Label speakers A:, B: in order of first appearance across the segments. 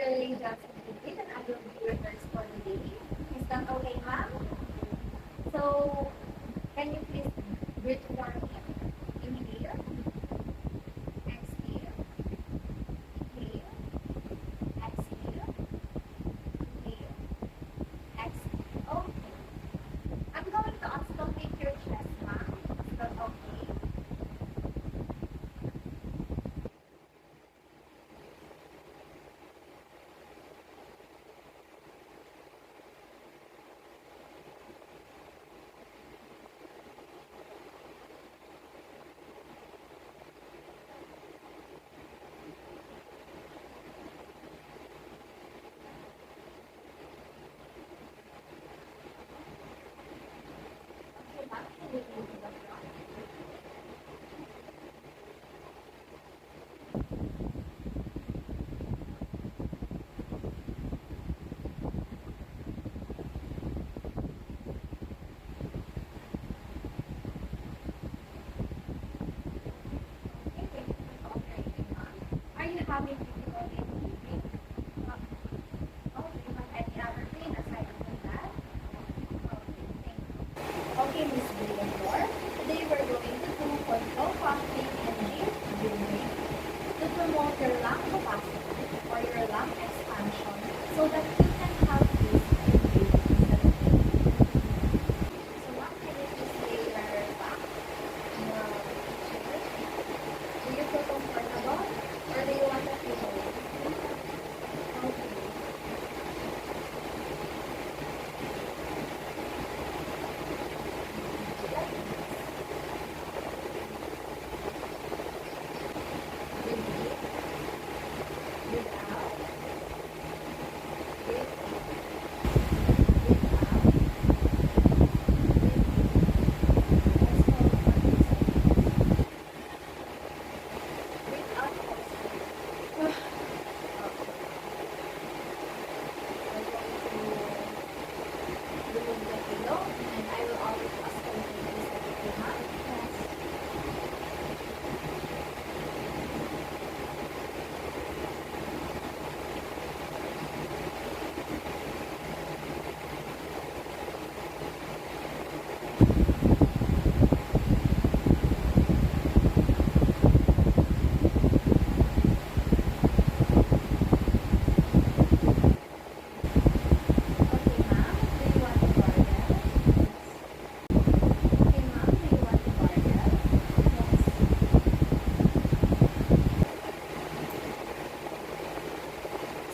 A: Your name is Higuit, and I will be your nurse for the day. Is that okay, ma'am? So, can you please breathe for me? Inhale, exhale, inhale, exhale, inhale, exhale. Okay. I'm going to auscultate your chest, ma'am. Is that okay? Okay, ma'am. Can you move to the front? Okay, thank you for cooperating, ma'am. Are you having difficulty breathing? Oh, do you have any other pain aside from that? Okay, thank you. Okay, Miss Billboard. Today we're going to do control pumping and deep breathing to promote your lung capacity or your lung expansion so that you can have this breathing instead of breathing. So ma'am, can you just lay your back in your chair? Do you feel comfortable or do you want a pillow? Okay. Breathe in, breathe out, breathe in, breathe out, breathe in. Exhale for 2 seconds. Breathe out also. Okay. We're going to remove the pillow and I will always ask for you to please let it go, ma'am. Yes. Okay, ma'am. Do you want to gargle? Yes. Okay, ma'am. Do you want to gargle? Yes.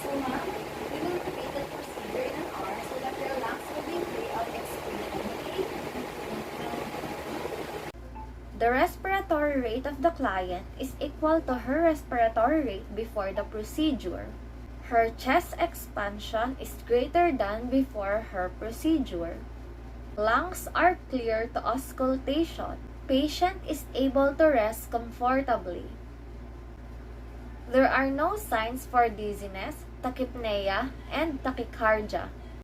A: So, ma'am, we will repeat the procedure in an hour so that your lungs will be free of excretion. Okay? The respiratory rate of the client is equal to her respiratory rate before the procedure. Her chest expansion is greater than before her procedure. Lungs are clear to auscultation. Patient is able to rest comfortably. There are no signs for dizziness, tachypnea, and tachycardia.